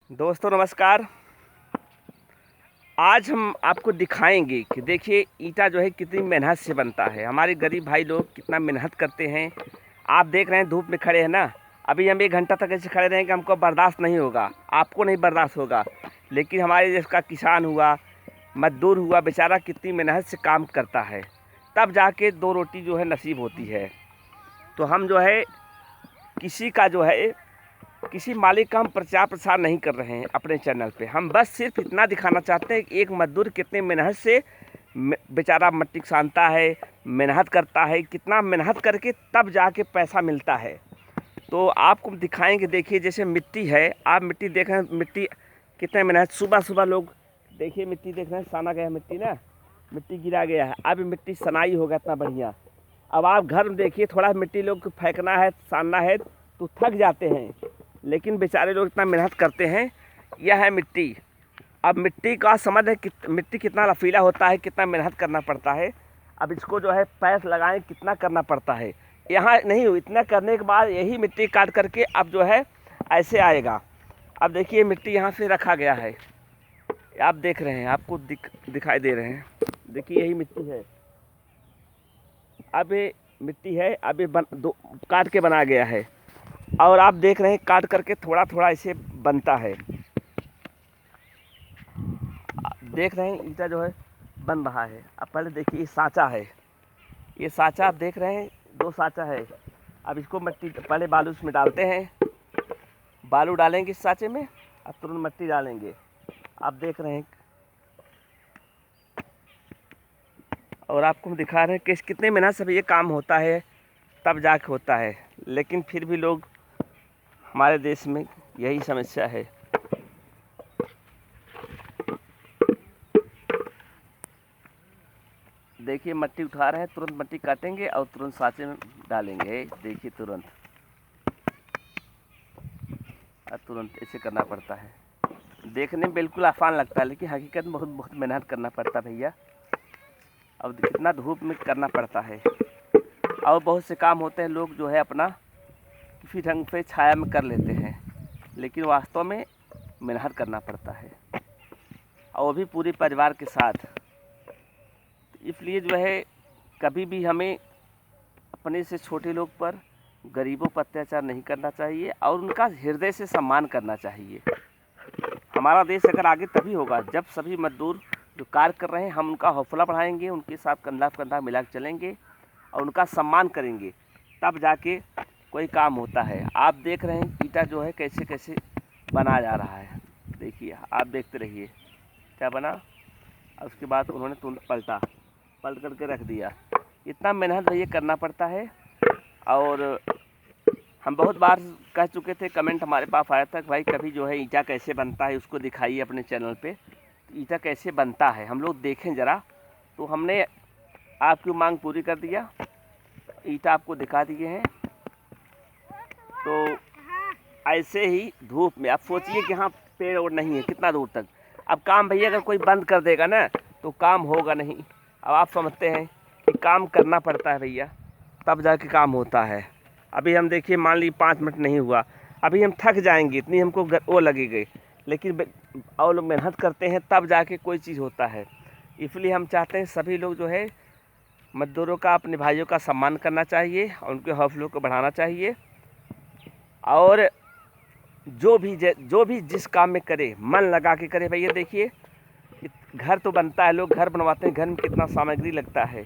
दोस्तों नमस्कार। आज हम आपको दिखाएंगे कि देखिए ईंटा जो है कितनी मेहनत से बनता है। हमारे गरीब भाई लोग कितना मेहनत करते हैं। आप देख रहे हैं धूप में खड़े हैं ना। अभी हम 1 घंटा तक ऐसे खड़े रहेंगे, हमको बर्दाश्त नहीं होगा, आपको नहीं बर्दाश्त होगा। लेकिन हमारे देश का किसान हुआ, मजदूर हुआ, बेचारा कितनी मेहनत से काम करता है, तब जाके 2 रोटी जो है नसीब होती है। तो हम जो है किसी मालिक का हम प्रचार प्रसार नहीं कर रहे हैं अपने चैनल पे। हम बस सिर्फ इतना दिखाना चाहते हैं कि एक मजदूर कितने मेहनत से बेचारा मिट्टी सानता है, मेहनत करता है, कितना मेहनत करके तब जाके पैसा मिलता है। तो आपको दिखाएंगे। देखिए जैसे मिट्टी है, आप मिट्टी देख रहे हैं, मिट्टी कितने मेहनत। सुबह सुबह लोग देखिए मिट्टी देख रहे हैं, साना गया मिट्टी ना, मिट्टी गिरा गया है, अब मिट्टी सनाई होगा इतना बढ़िया। अब आप घर में देखिए, थोड़ा मिट्टी लोग को फेंकना है, सानना है तो थक जाते हैं, लेकिन बेचारे लोग इतना मेहनत करते हैं। यह है मिट्टी। अब मिट्टी का समझ है कि मिट्टी कितना रफीला होता है, कितना मेहनत करना पड़ता है। अब इसको जो है पैस लगाएं, कितना करना पड़ता है। यहाँ नहीं हो, इतना करने के बाद यही मिट्टी काट करके अब जो है ऐसे आएगा। अब देखिए मिट्टी यहाँ से रखा गया है, आप देख रहे हैं, आपको दिखाई दे रहे हैं। देखिए यही मिट्टी है, अब ये मिट्टी है, अब ये काट के बना गया है। और आप देख रहे हैं काट करके थोड़ा थोड़ा ऐसे बनता है। देख रहे हैं ईंटा जो है बन रहा है। अब पहले देखिए ये साँचा है, ये साँचा आप देख रहे हैं, 2 साँचा है। अब इसको मिट्टी पहले बालू इसमें डालते हैं, बालू डालेंगे इस साँचे में, अब तुरंत मिट्टी डालेंगे। आप देख रहे हैं और आपको हम दिखा रहे हैं कि कितने मेहनत से ये काम होता है, तब जाके होता है। लेकिन फिर भी लोग, हमारे देश में यही समस्या है। देखिए मिट्टी उठा रहे हैं, तुरंत मिट्टी काटेंगे और तुरंत साँचे में डालेंगे। देखिए तुरंत ऐसे करना पड़ता है। देखने में बिल्कुल आसान लगता है, लेकिन हकीकत में बहुत बहुत मेहनत करना पड़ता है भैया। अब कितना धूप में करना पड़ता है। और बहुत से काम होते हैं, लोग जो है अपना किसी ढंग से छाया में कर लेते हैं, लेकिन वास्तव में मेहनत करना पड़ता है, और वो भी पूरे परिवार के साथ। इसलिए जो है कभी भी हमें अपने से छोटे लोग पर, गरीबों पर अत्याचार नहीं करना चाहिए और उनका हृदय से सम्मान करना चाहिए। हमारा देश अगर आगे तभी होगा जब सभी मजदूर जो कार्य कर रहे हैं, हम उनका हौसला बढ़ाएंगे, उनके साथ कंधा कंधा मिला के चलेंगे और उनका सम्मान करेंगे, तब जाके कोई काम होता है। आप देख रहे हैं ईंटा जो है कैसे कैसे बनाया जा रहा है। देखिए आप देखते रहिए क्या बना। उसके बाद उन्होंने पलट करके रख दिया। इतना मेहनत भैया करना पड़ता है। और हम बहुत बार कह चुके थे, कमेंट हमारे पास आया था कि भाई कभी जो है ईंटा कैसे बनता है उसको दिखाइए अपने चैनल पे, ईंटा कैसे बनता है हम लोग देखें ज़रा। तो हमने आपकी मांग पूरी कर दिया, ईंटा आपको दिखा दिए हैं। तो ऐसे ही धूप में आप सोचिए कि हाँ पेड़ और नहीं है, कितना दूर तक। अब काम भैया अगर कोई बंद कर देगा ना तो काम होगा नहीं। अब आप समझते हैं कि काम करना पड़ता है भैया, तब जाके काम होता है। अभी हम देखिए, मान ली 5 मिनट नहीं हुआ, अभी हम थक जाएंगे, इतनी हमको वो लगेगी। लेकिन और लोग मेहनत करते हैं तब जाके कोई चीज़ होता है। इसलिए हम चाहते हैं सभी लोग जो है मजदूरों का, अपने भाइयों का सम्मान करना चाहिए और उनके हौसलों को बढ़ाना चाहिए। और जो भी जिस काम में करे मन लगा के करे। भैया देखिए घर तो बनता है, लोग घर बनवाते हैं, घर में कितना सामग्री लगता है,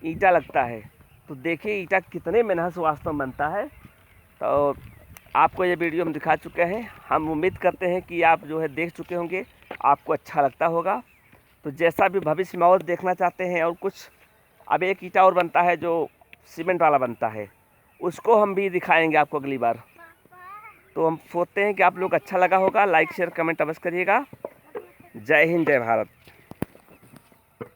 ईंटा लगता है। तो देखिए ईंटा कितने मेहनत से वास्तव में बनता है। तो आपको ये वीडियो हम दिखा चुके हैं। हम उम्मीद करते हैं कि आप जो है देख चुके होंगे, आपको अच्छा लगता होगा। तो जैसा भी भविष्य में और देखना चाहते हैं और कुछ, अब एक ईंटा और बनता है जो सीमेंट वाला बनता है, उसको हम भी दिखाएंगे आपको अगली बार। तो हम सोचते हैं कि आप लोग अच्छा लगा होगा। लाइक शेयर कमेंट अवश्य करिएगा। जय हिंद, जय भारत।